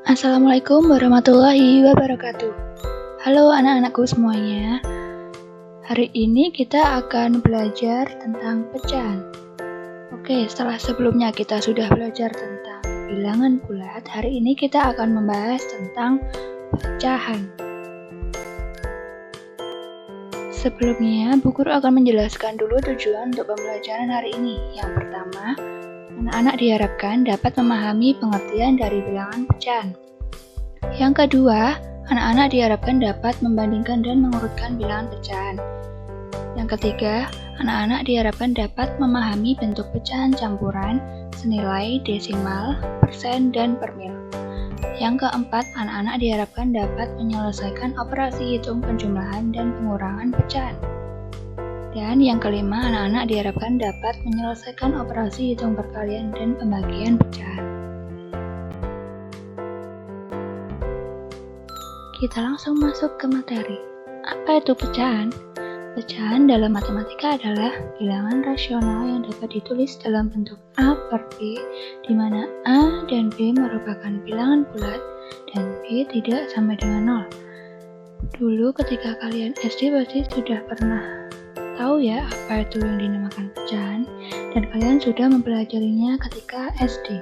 Assalamualaikum warahmatullahi wabarakatuh. Halo anak-anakku semuanya. Hari ini kita akan belajar tentang pecahan. Oke, setelah sebelumnya kita sudah belajar tentang bilangan bulat, hari ini kita akan membahas tentang pecahan. Sebelumnya, Bu Guru akan menjelaskan dulu tujuan untuk pembelajaran hari ini. Yang pertama, anak-anak diharapkan dapat memahami pengertian dari bilangan pecahan. Yang kedua, anak-anak diharapkan dapat membandingkan dan mengurutkan bilangan pecahan. Yang ketiga, anak-anak diharapkan dapat memahami bentuk pecahan campuran, senilai, desimal, persen, dan per mil. Yang keempat, anak-anak diharapkan dapat menyelesaikan operasi hitung penjumlahan dan pengurangan pecahan. Dan yang kelima, anak-anak diharapkan dapat menyelesaikan operasi hitung perkalian dan pembagian pecahan. Kita langsung masuk ke materi. Apa itu pecahan? Pecahan dalam matematika adalah bilangan rasional yang dapat ditulis dalam bentuk A per B, di mana A dan B merupakan bilangan bulat dan B tidak sama dengan 0. Dulu ketika kalian SD pasti sudah pernah tahu ya apa itu yang dinamakan pecahan, dan kalian sudah mempelajarinya ketika SD.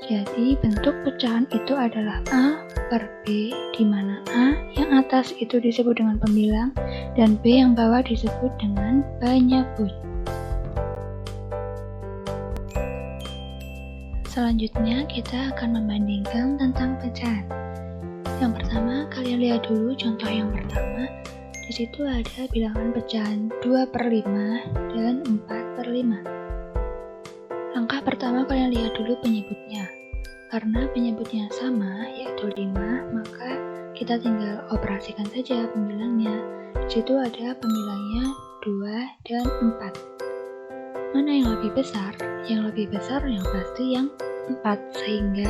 Jadi bentuk pecahan itu adalah A per B, di mana A yang atas itu disebut dengan pembilang dan B yang bawah disebut dengan penyebut. Selanjutnya kita akan membandingkan tentang pecahan. Yang pertama, kalian lihat dulu contoh yang pertama. Di situ ada bilangan pecahan 2/5 dan 4/5. Langkah pertama kalian lihat dulu penyebutnya. Karena penyebutnya sama, yaitu 5, maka kita tinggal operasikan saja pembilangnya. Di situ ada pembilangnya 2 dan 4. Mana yang lebih besar? Yang lebih besar yang pasti yang 4, sehingga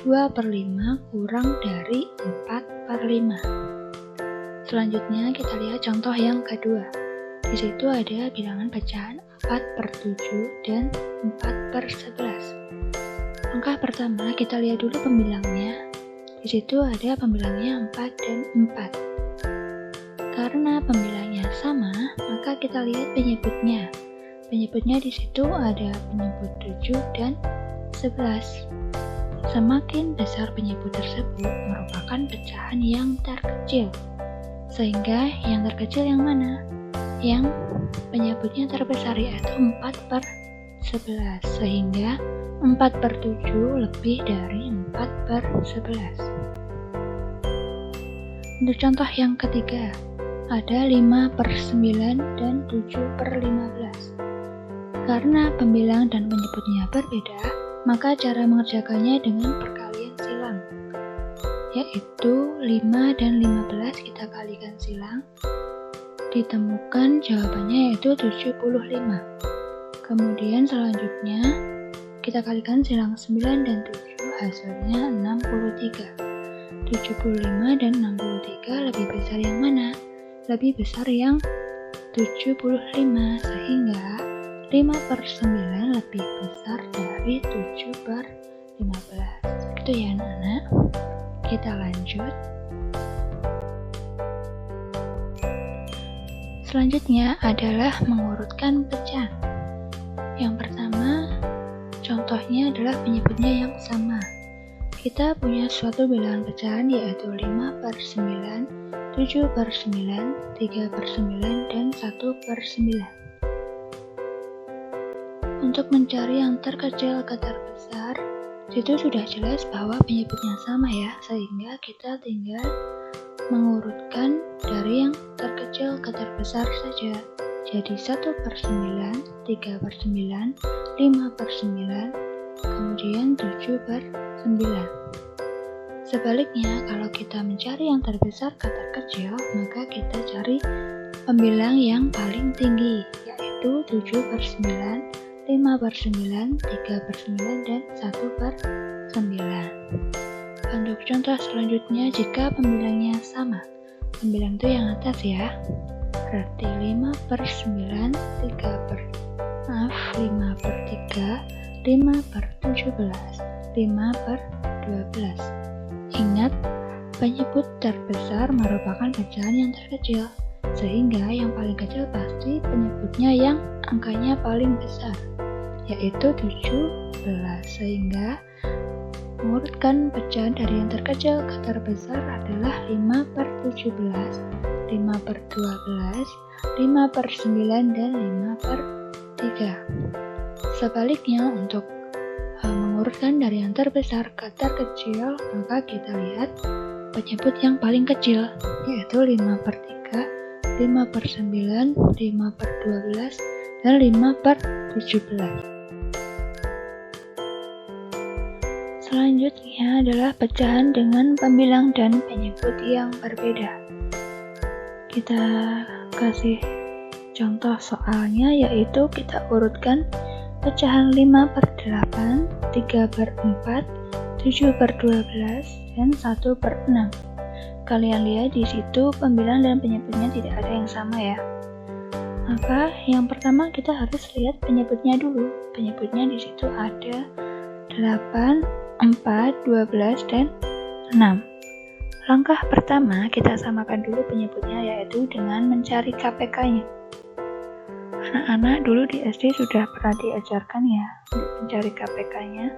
2/5 kurang dari 4/5. Selanjutnya kita lihat contoh yang kedua. Di situ ada bilangan pecahan 4/7 dan 4/11. Langkah pertama kita lihat dulu pembilangnya. Di situ ada pembilangnya 4 dan 4. Karena pembilangnya sama, maka kita lihat penyebutnya. Penyebutnya di situ ada penyebut 7 dan 11. Semakin besar penyebut tersebut merupakan pecahan yang terkecil. Sehingga yang terkecil yang mana? Yang penyebutnya terbesar, yaitu 4/11, sehingga 4/7 lebih dari 4/11. Untuk contoh yang ketiga, ada 5/9 dan 7/15. Karena pembilang dan penyebutnya berbeda, maka cara mengerjakannya dengan perkalian silang, yaitu 5 dan 15 kita kalikan silang, ditemukan jawabannya yaitu 75. Kemudian selanjutnya kita kalikan silang 9 dan 7, hasilnya 63. 75 dan 63 lebih besar yang mana? Lebih besar yang 75, sehingga 5/9 lebih besar dari 7/15. Begitu ya anak-anak? Kita lanjut. Selanjutnya adalah mengurutkan pecahan. Yang pertama, contohnya adalah penyebutnya yang sama. Kita punya suatu bilangan pecahan yaitu 5/9, 7/9, 3/9, dan 1/9. Untuk mencari yang terkecil ke terbesar, itu sudah jelas bahwa penyebutnya sama ya, sehingga kita tinggal mengurutkan dari yang terkecil ke terbesar saja. Jadi 1/9, 3/9, 5/9, kemudian 7/9. Sebaliknya, kalau kita mencari yang terbesar ke terkecil, maka kita cari pembilang yang paling tinggi, yaitu 7/9, 5/9, 3/9, dan 1/9. Untuk contoh selanjutnya, jika pembilangnya sama, pembilang itu yang atas ya, berarti 5/9, 5/3, 5/17, 5/12. Ingat, penyebut terbesar merupakan pecahan yang terkecil, sehingga yang paling kecil pasti penyebutnya yang angkanya paling besar, yaitu 17. Sehingga mengurutkan pecahan dari yang terkecil ke terbesar adalah 5/17, 5/12, 5/9, dan 5/3. Sebaliknya, untuk mengurutkan dari yang terbesar ke terkecil, maka kita lihat penyebut yang paling kecil, yaitu 5/3, 5/9, 5/12, dan 5/17. Selanjutnya adalah pecahan dengan pembilang dan penyebut yang berbeda. Kita kasih contoh soalnya, yaitu kita urutkan pecahan 5/8, 3/4, 7/12, dan 1/6. Kalian lihat di situ pembilang dan penyebutnya tidak ada yang sama ya. Maka yang pertama kita harus lihat penyebutnya dulu. Penyebutnya di situ ada 8, 4, 12, dan 6. Langkah pertama kita samakan dulu penyebutnya, yaitu dengan mencari KPK-nya. Anak-anak dulu di SD sudah pernah diajarkan ya untuk mencari KPK-nya.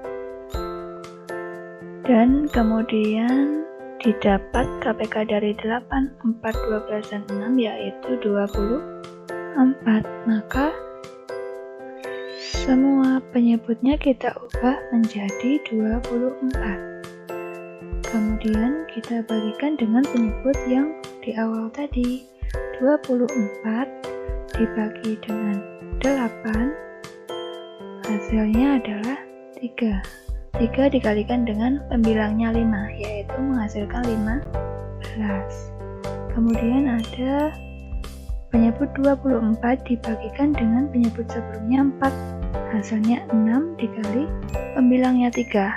Dan kemudian didapat KPK dari 8, 4, 12, dan 6, yaitu 24. Maka semua penyebutnya kita ubah menjadi 24. Kemudian kita bagikan dengan penyebut yang di awal tadi. 24 dibagi dengan 8, hasilnya adalah 3. 3 dikalikan dengan pembilangnya 5, yaitu menghasilkan 15. Kemudian ada penyebut 24 dibagikan dengan penyebut sebelumnya 4, hasilnya 6 dikali pembilangnya 3,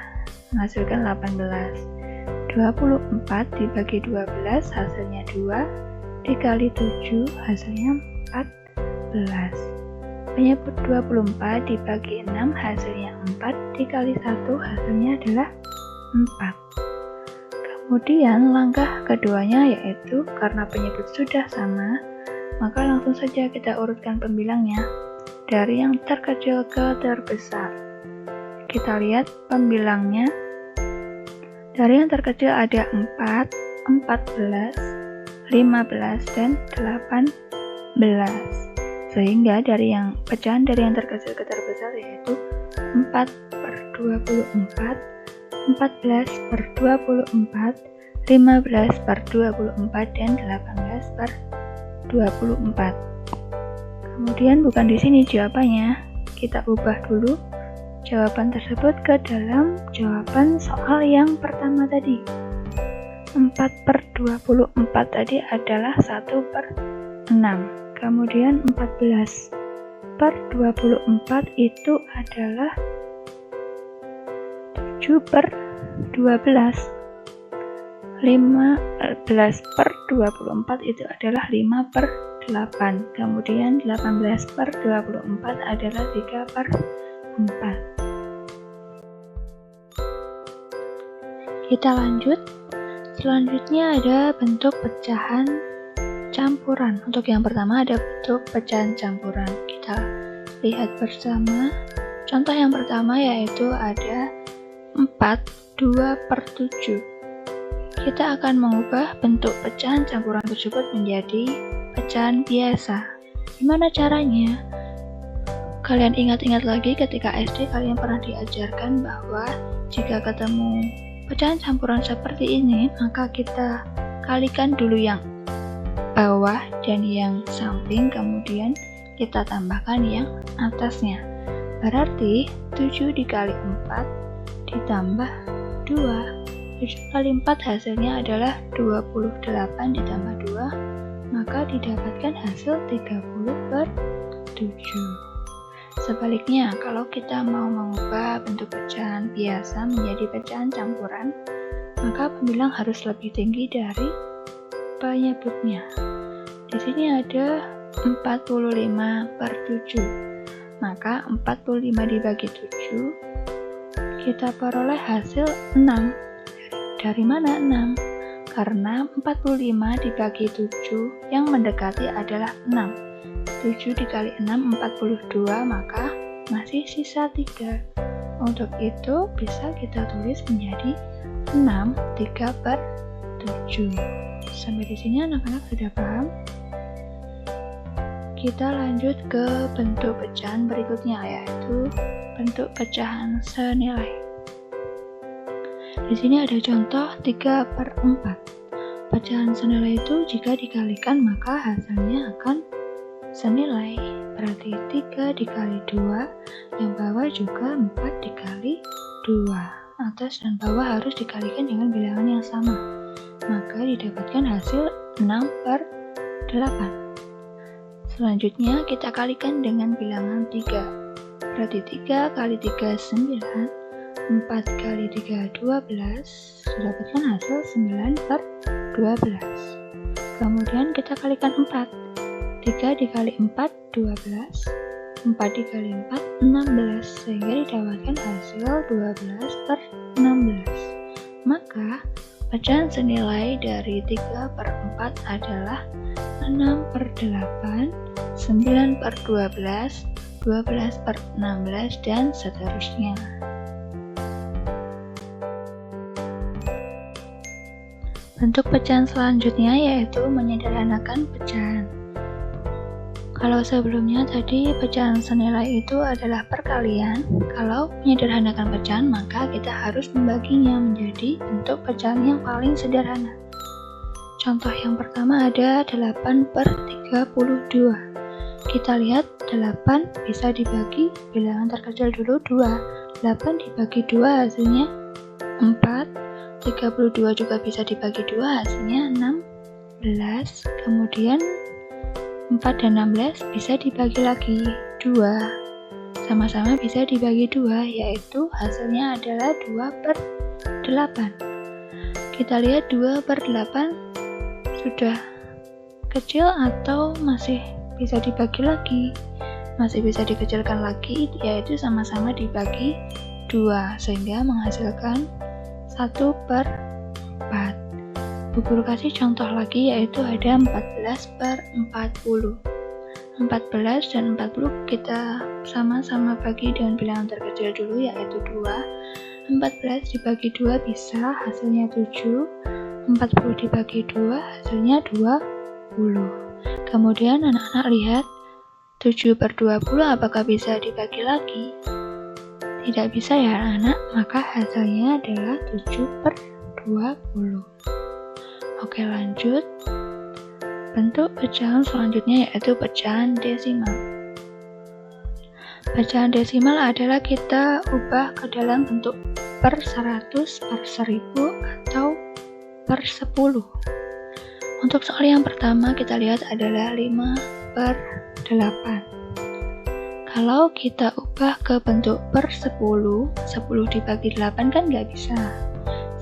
menghasilkan 18. 24 dibagi 12, hasilnya 2, dikali 7, hasilnya 14. Penyebut 24 dibagi 6, hasilnya 4, dikali 1, hasilnya adalah 4. Kemudian langkah keduanya, yaitu karena penyebut sudah sama, maka langsung saja kita urutkan pembilangnya dari yang terkecil ke terbesar. Kita lihat pembilangnya. Dari yang terkecil ada 4, 14, 15, dan 18. Sehingga dari yang pecahan dari yang terkecil ke terbesar yaitu 4/24, 14/24, 15/24, dan 18/24. Kemudian bukan di sini jawabannya, kita ubah dulu jawaban tersebut ke dalam jawaban soal yang pertama tadi. 4/24 tadi adalah 1/6. Kemudian 14/24 itu adalah 7/12. 15/24 itu adalah 5/8. Kemudian 18/24 adalah 3/4. Kita lanjut. Selanjutnya ada bentuk pecahan campuran. Untuk yang pertama ada bentuk pecahan campuran. Kita lihat bersama. Contoh yang pertama yaitu ada 4, 2/7. Kita akan mengubah bentuk pecahan campuran tersebut menjadi pecahan biasa. Gimana caranya? Kalian ingat-ingat lagi ketika SD kalian pernah diajarkan bahwa jika ketemu pecahan campuran seperti ini, maka kita kalikan dulu yang bawah dan yang samping, kemudian kita tambahkan yang atasnya. Berarti 7 dikali 4 ditambah 2. 7 kali 4 hasilnya adalah 28 ditambah 2, maka didapatkan hasil 30/7. Sebaliknya, kalau kita mau mengubah bentuk pecahan biasa menjadi pecahan campuran, maka pembilang harus lebih tinggi dari penyebutnya. Di sini ada 45/7. Maka 45 dibagi 7, kita peroleh hasil 6. Dari mana 6? Karena 45 dibagi 7 yang mendekati adalah 6. 7 dikali 6 42, maka masih sisa 3. Untuk itu bisa kita tulis menjadi 6 3/7. Sampai di sini anak-anak sudah paham? Kita lanjut ke bentuk pecahan berikutnya, yaitu bentuk pecahan senilai. Di sini ada contoh 3/4. Pecahan senilai itu jika dikalikan maka hasilnya akan senilai. Berarti 3 dikali 2, yang bawah juga 4 dikali 2. Atas dan bawah harus dikalikan dengan bilangan yang sama. Maka didapatkan hasil 6/8. Selanjutnya kita kalikan dengan bilangan 3. Berarti 3 kali 3 9, 4 kali 3 12, dapatkan hasil 9/12. Kemudian kita kalikan 4. 3 dikali 4 12, 4 dikali 4 16, sehingga didapatkan hasil 12/16. Maka pecahan senilai dari 3/4 adalah 6/8, 9/12, 12/16, dan seterusnya. Bentuk pecahan selanjutnya yaitu menyederhanakan pecahan. Kalau sebelumnya tadi pecahan senilai itu adalah perkalian, kalau menyederhanakan pecahan maka kita harus membaginya menjadi bentuk pecahan yang paling sederhana. Contoh yang pertama ada 8/32. Kita lihat 8 bisa dibagi bilangan terkecil dulu 2. 8 dibagi 2 hasilnya 4. 32 juga bisa dibagi 2 hasilnya 16. Kemudian 4 dan 16 bisa dibagi lagi 2. Sama-sama bisa dibagi 2, yaitu hasilnya adalah 2/8. Kita lihat 2/8 sudah kecil atau masih bisa dibagi lagi? Masih bisa dikecilkan lagi, yaitu sama-sama dibagi 2 sehingga menghasilkan 1/4. Bu Guru kasih contoh lagi, yaitu ada 14/40. 14 dan 40 kita sama-sama bagi dengan bilangan terkecil dulu, yaitu 2. 14 dibagi 2 bisa, hasilnya 7. 40 dibagi 2 hasilnya 20. Kemudian anak-anak lihat 7/20 apakah bisa dibagi lagi? Tidak bisa ya anak-anak, maka hasilnya adalah 7/20. Oke, lanjut. Bentuk pecahan selanjutnya yaitu pecahan desimal. Pecahan desimal adalah kita ubah ke dalam bentuk per 100, per 1000, atau per 10. Untuk soal yang pertama kita lihat adalah 5/8. Kalau kita ubah ke bentuk per 10, 10 dibagi 8 kan nggak bisa.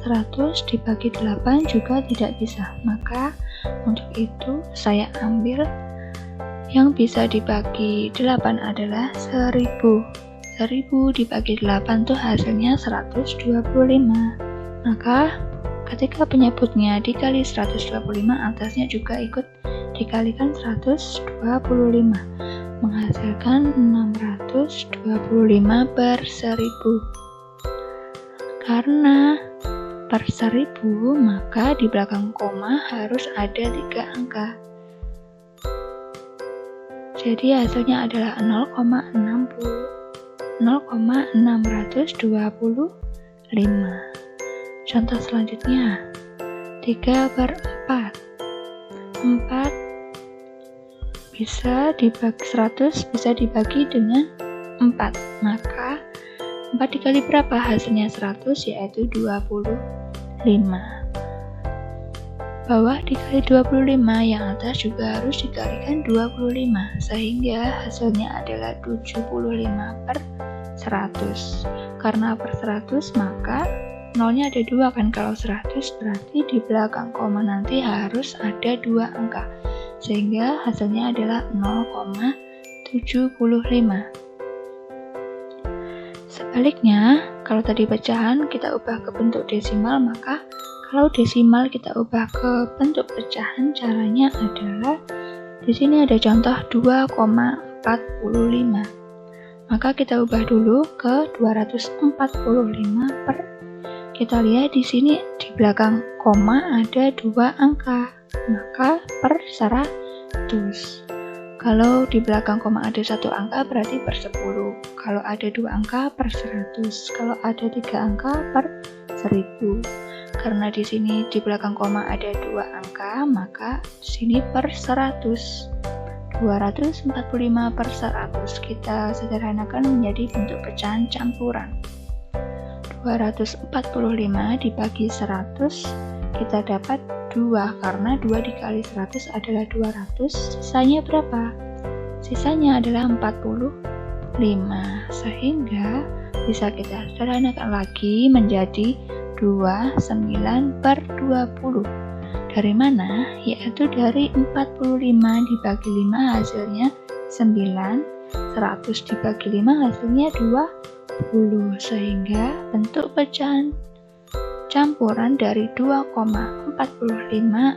100 dibagi 8 juga tidak bisa. Maka untuk itu saya ambil yang bisa dibagi 8 adalah 1000. 1000 dibagi 8 tuh hasilnya 125. Maka ketika penyebutnya dikali 125, atasnya juga ikut dikalikan 125, menghasilkan 625/1000. Karena per 1000, maka di belakang koma harus ada 3 angka. Jadi hasilnya adalah 0,625. Contoh selanjutnya 3/4. 4 bisa dibagi 100 bisa dibagi dengan 4. Maka 4 dikali berapa? Hasilnya 100, yaitu 25. Bawah dikali 25, yang atas juga harus dikalikan 25, sehingga hasilnya adalah 75/100. Karena per 100 maka nolnya ada 2 kan, kalau 100 berarti di belakang koma nanti harus ada 2 angka, sehingga hasilnya adalah 0,75. Sebaliknya Kalau tadi pecahan kita ubah ke bentuk desimal, maka kalau desimal kita ubah ke bentuk pecahan, caranya adalah di sini ada contoh 2,45. Maka kita ubah dulu ke 245 per. Kita lihat di sini di belakang koma ada 2 angka, maka per 100. Kalau di belakang koma ada 1 angka berarti per 10. Kalau ada 2 angka per 100. Kalau ada 3 angka per 1000. Karena di sini di belakang koma ada 2 angka, maka di sini per 100. 245 per 100 kita sederhanakan menjadi bentuk pecahan campuran. 245 dibagi 100 kita dapat 2, karena 2 dikali 100 adalah 200. Sisanya berapa? Sisanya adalah 45, sehingga bisa kita sederhanakan lagi menjadi 29 per 20. Dari mana? Yaitu dari 45 dibagi 5 hasilnya 9, 100 dibagi 5 hasilnya 20, sehingga bentuk pecahan campuran dari 2,45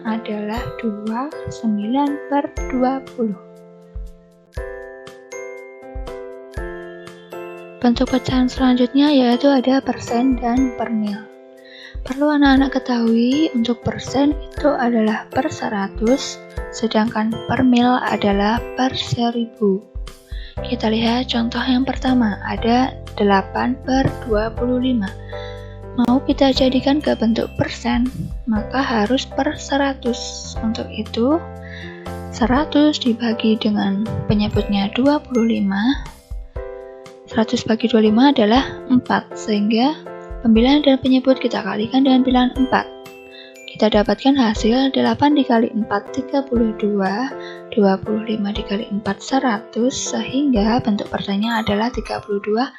adalah 29 per 20. Bentuk pecahan selanjutnya yaitu ada persen dan per mil. Perlu anak-anak ketahui untuk persen itu adalah per 100, sedangkan per mil adalah per 1000. Kita lihat contoh yang pertama, ada 8 per 25. Mau kita jadikan ke bentuk persen, maka harus per 100. Untuk itu, 100 dibagi dengan penyebutnya 25. 100 bagi 25 adalah 4, sehingga pembilangan dan penyebut kita kalikan dengan bilangan 4. Kita dapatkan hasil 8 dikali 4, 32, 25 dikali 4, 100, sehingga bentuk persennya adalah 32%.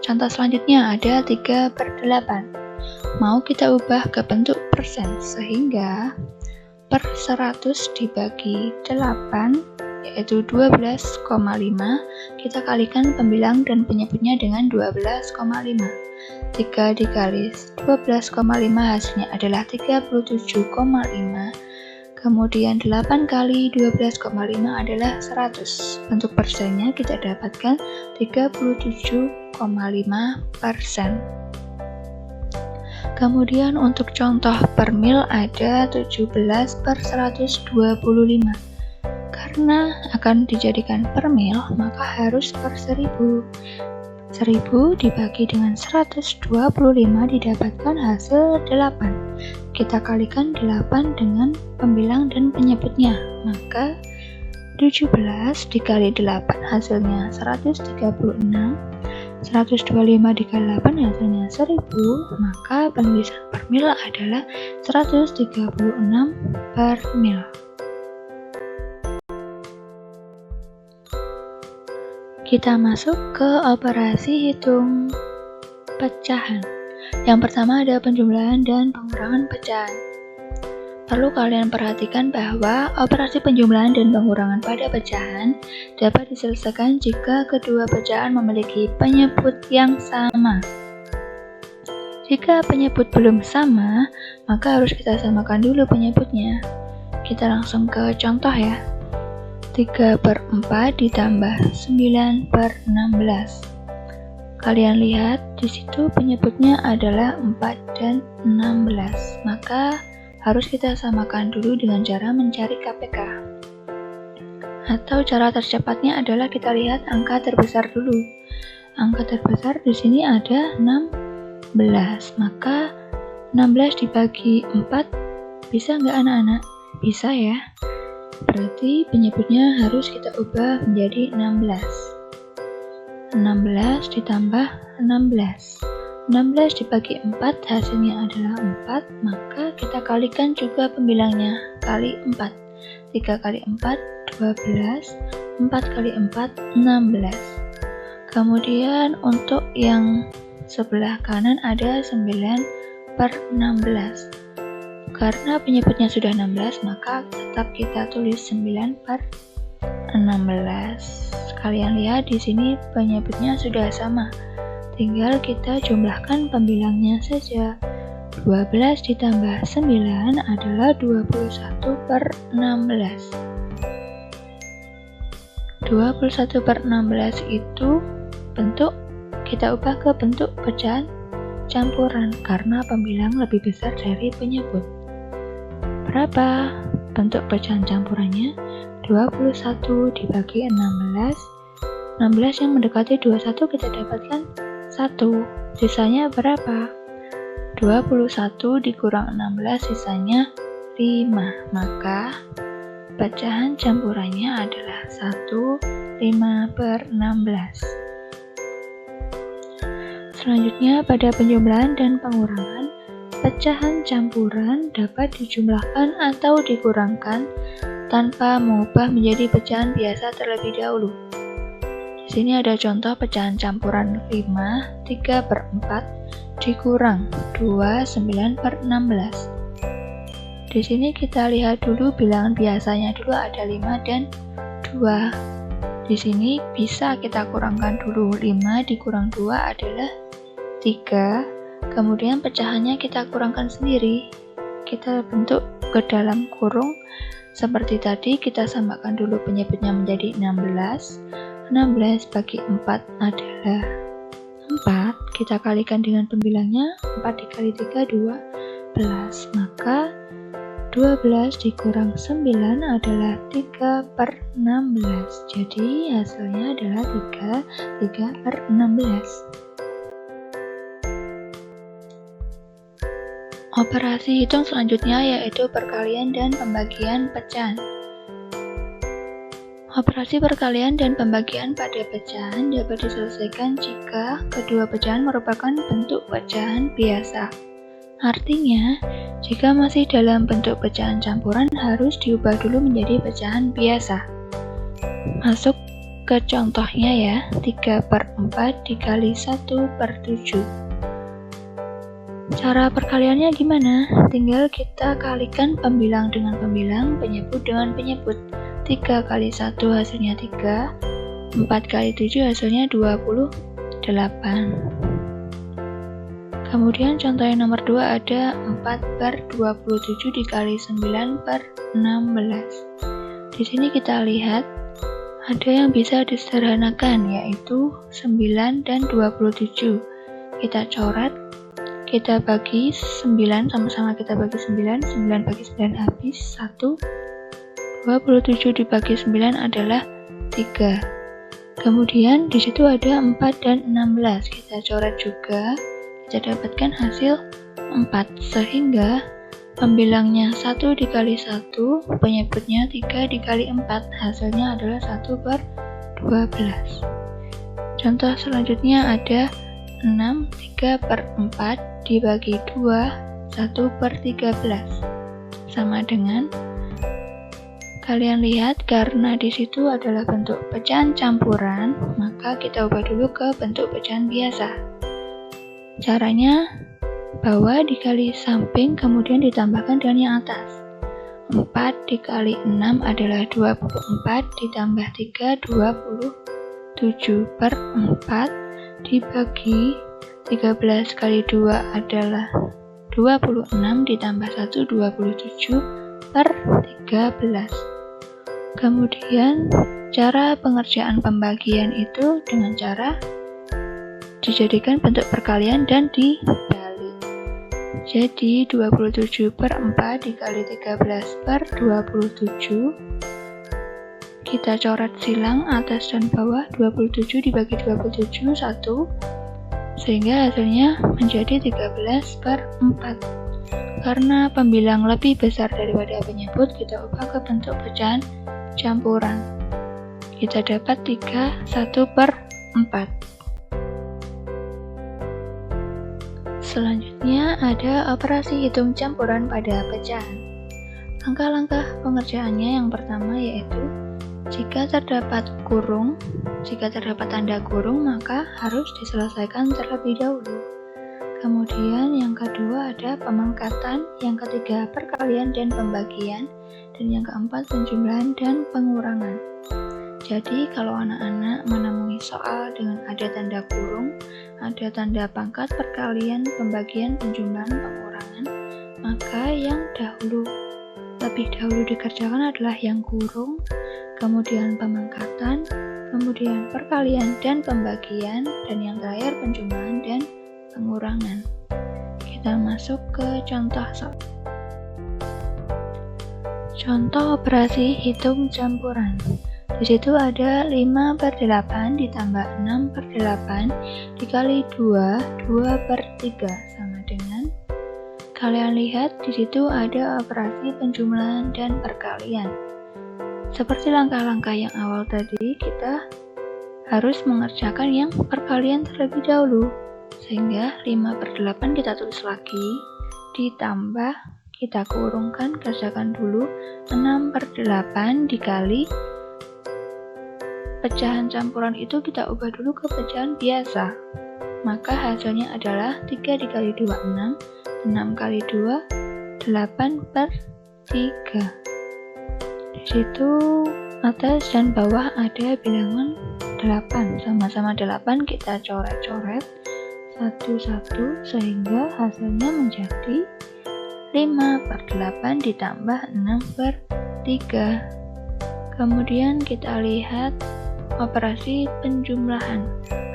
Contoh selanjutnya ada 3 per 8. Mau kita ubah ke bentuk persen, sehingga per 100 dibagi 8, yaitu 12,5, kita kalikan pembilang dan penyebutnya dengan 12,5. 3 dikali 12,5 hasilnya adalah 37,5. Kemudian 8 kali 12,5 adalah 100. Bentuk persennya kita dapatkan 37,5%. Kemudian untuk contoh per mil ada 17 per 125. Karena akan dijadikan per mil, maka harus per 1000. 1000 dibagi dengan 125 didapatkan hasil 8. Kita kalikan 8 dengan pembilang dan penyebutnya, maka 17 dikali 8 hasilnya 136, 125 dikali 8 hasilnya 1000, maka penulisan per mil adalah 136 per mil. Kita masuk ke operasi hitung pecahan. Yang pertama ada penjumlahan dan pengurangan pecahan. Perlu kalian perhatikan bahwa operasi penjumlahan dan pengurangan pada pecahan dapat diselesaikan jika kedua pecahan memiliki penyebut yang sama. Jika penyebut belum sama, maka harus kita samakan dulu penyebutnya. Kita langsung ke contoh ya. 3 per 4 ditambah 9 per 16. Kalian lihat di situ penyebutnya adalah 4 dan 16. Maka harus kita samakan dulu dengan cara mencari KPK. Atau cara tercepatnya adalah kita lihat angka terbesar dulu. Angka terbesar di sini ada 16. Maka 16 dibagi 4 bisa nggak anak-anak? Bisa ya. Berarti penyebutnya harus kita ubah menjadi 16. 16 ditambah 16. 16 dibagi 4 hasilnya adalah 4, maka kita kalikan juga pembilangnya kali 4. 3 kali 4, 12. 4 kali 4, 16. Kemudian untuk yang sebelah kanan ada 9 per 16. Karena penyebutnya sudah 16, maka tetap kita tulis 9 per 16. Kalian lihat di sini penyebutnya sudah sama. tinggal kita jumlahkan pembilangnya saja. 12 ditambah 9 adalah 21/16. 21/16 itu kita ubah ke bentuk pecahan campuran karena pembilang lebih besar dari penyebut. Berapa bentuk pecahan campurannya? 21 dibagi 16. 16 yang mendekati 21 kita dapatkan 1. Sisanya berapa? 21 dikurang 16 sisanya 5. Maka pecahan campurannya adalah 1/5/16. Selanjutnya pada penjumlahan dan pengurangan, pecahan campuran dapat dijumlahkan atau dikurangkan tanpa mengubah menjadi pecahan biasa terlebih dahulu. Di sini ada contoh pecahan campuran 5, 3/4 dikurang 2, 9/16. Di sini kita lihat dulu bilangan biasanya dulu ada 5 dan 2. Di sini bisa kita kurangkan dulu. 5 dikurang 2 adalah 3. Kemudian pecahannya kita kurangkan sendiri. Kita bentuk ke dalam kurung. Seperti tadi kita samakan dulu penyebutnya menjadi 16. 16 bagi 4 adalah 4. Kita kalikan dengan pembilangnya. 4 dikali 3, 12. Maka 12 dikurang 9 adalah 3/16. Jadi hasilnya adalah 3/16. Operasi hitung selanjutnya yaitu perkalian dan pembagian pecahan. Operasi perkalian dan pembagian pada pecahan dapat diselesaikan jika kedua pecahan merupakan bentuk pecahan biasa. Artinya, jika masih dalam bentuk pecahan campuran harus diubah dulu menjadi pecahan biasa. Masuk ke contohnya ya, 3/4 dikali 1/7. Cara perkaliannya gimana? Tinggal kita kalikan pembilang dengan pembilang, penyebut dengan penyebut. 3 kali 1 hasilnya 3, 4 kali 7 hasilnya 28. Kemudian contoh yang nomor 2 ada 4/27 dikali 9/16. Di sini kita lihat ada yang bisa disederhanakan yaitu 9 dan 27. Kita coret, kita bagi 9, sama-sama kita bagi 9, 9 bagi 9 habis 1. 27 dibagi 9 adalah 3. Kemudian di situ ada 4 dan 16. Kita coret juga. Kita dapatkan hasil 4, sehingga pembilangnya 1 dikali 1, penyebutnya 3 dikali 4, hasilnya adalah 1/12. Contoh selanjutnya ada 6, 3/4 dibagi 2, 1/13. Sama dengan, kalian lihat karena di situ adalah bentuk pecahan campuran, maka kita ubah dulu ke bentuk pecahan biasa. Caranya, bawah dikali samping kemudian ditambahkan dengan yang atas. 4 dikali 6 adalah 24 ditambah 3, 27/4 dibagi 13 kali 2 adalah 26 ditambah 1, 27/13. Kemudian cara pengerjaan pembagian itu dengan cara dijadikan bentuk perkalian dan dibalik. Jadi 27/4 dikali 13/27. Kita coret silang atas dan bawah. 27 dibagi 27 1, sehingga hasilnya menjadi 13/4. Karena pembilang lebih besar daripada penyebut, kita ubah ke bentuk pecahan campuran. Kita dapat 3/1/4. Selanjutnya ada operasi hitung campuran pada pecahan. Langkah-langkah pengerjaannya yang pertama yaitu jika terdapat tanda kurung maka harus diselesaikan terlebih dahulu. Kemudian yang kedua ada pemangkatan, yang ketiga perkalian dan pembagian, dan yang keempat penjumlahan dan pengurangan. Jadi kalau anak-anak menemui soal dengan ada tanda kurung, ada tanda pangkat, perkalian, pembagian, penjumlahan, pengurangan, maka yang lebih dahulu dikerjakan adalah yang kurung, kemudian pemangkatan, kemudian perkalian dan pembagian, dan yang terakhir penjumlahan dan pengurangan. Kita masuk ke contoh soal. Contoh operasi hitung campuran. Di situ ada 5/8 ditambah 6/8 dikali 2/3 sama dengan, kalian lihat di situ ada operasi penjumlahan dan perkalian. Seperti langkah-langkah yang awal tadi, kita harus mengerjakan yang perkalian terlebih dahulu. Sehingga 5/8 kita tulis lagi, ditambah kita kurungkan, kerjakan dulu 6/8 dikali pecahan campuran itu kita ubah dulu ke pecahan biasa. Maka hasilnya adalah 3 dikali 2, 6, 6 kali 2, 8/3. Di situ atas dan bawah ada bilangan 8, sama-sama 8 kita coret-coret satu-satu sehingga hasilnya menjadi 5/8 ditambah 6/3. Kemudian kita lihat operasi penjumlahan.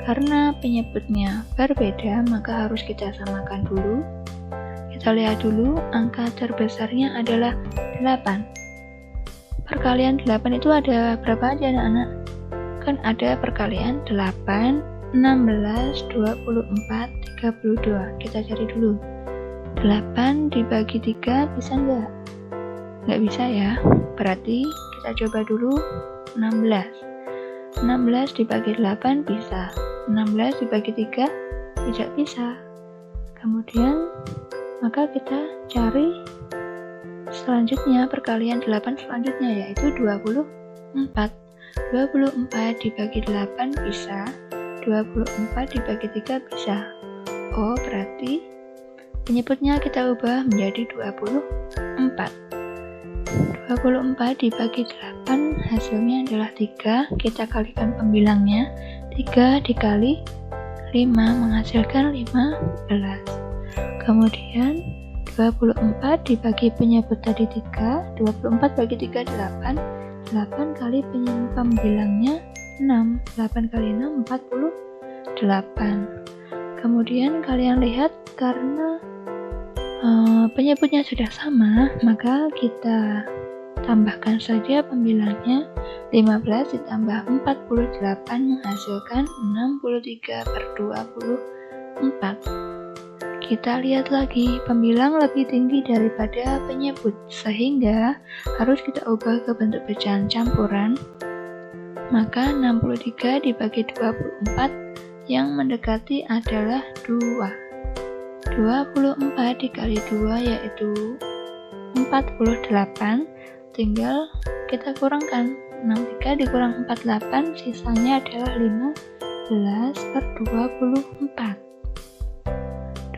Karena penyebutnya berbeda, maka harus kita samakan dulu. Kita lihat dulu, angka terbesarnya adalah 8. Perkalian 8 itu ada berapa aja anak-anak? Kan ada perkalian 8, 16, 24, 32. Kita cari dulu. 8 dibagi 3 bisa nggak? Nggak bisa ya. Berarti kita coba dulu 16. 16 dibagi 8 bisa, 16 dibagi 3 tidak bisa. Kemudian maka kita cari selanjutnya perkalian 8 selanjutnya, yaitu 24. 24 dibagi 8 bisa, 24 dibagi 3 bisa. Oh, berarti penyebutnya kita ubah menjadi 24. 24 dibagi 8 hasilnya adalah 3. Kita kalikan pembilangnya, 3 dikali 5 menghasilkan 15. Kemudian 24 dibagi penyebut tadi 3, 24 bagi 3 8, 8 kali pembilangnya 6, 8 kali 6 48. Kemudian kalian lihat karena penyebutnya sudah sama, maka kita tambahkan saja pembilangnya, 15 ditambah 48 menghasilkan 63/24. Kita lihat lagi, pembilang lebih tinggi daripada penyebut, sehingga harus kita ubah ke bentuk pecahan campuran. Maka 63 dibagi 24 yang mendekati adalah 2. 24 dikali 2 yaitu 48. Tinggal kita kurangkan, 63 dikurang 48 sisanya adalah 15/24.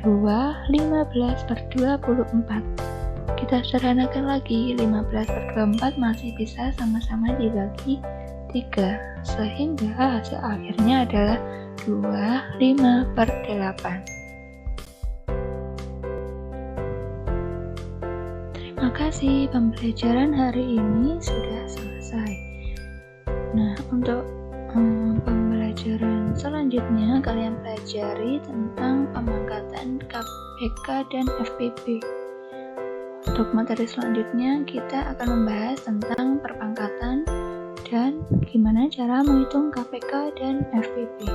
15/24. Kita sederhanakan lagi, 15/24 masih bisa sama-sama dibagi 3, sehingga hasil akhirnya adalah 25/8. Terima kasih, pembelajaran hari ini sudah selesai. Nah, untuk pembelajaran selanjutnya kalian pelajari tentang pemangkatan KPK dan FPP. Untuk materi selanjutnya kita akan membahas tentang perpangkatan dan gimana cara menghitung KPK dan FPP.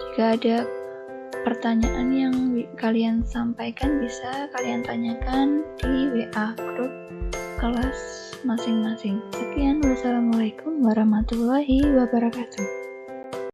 Jika ada pertanyaan yang kalian sampaikan, bisa kalian tanyakan di WA grup kelas masing-masing. Sekian, wassalamualaikum warahmatullahi wabarakatuh.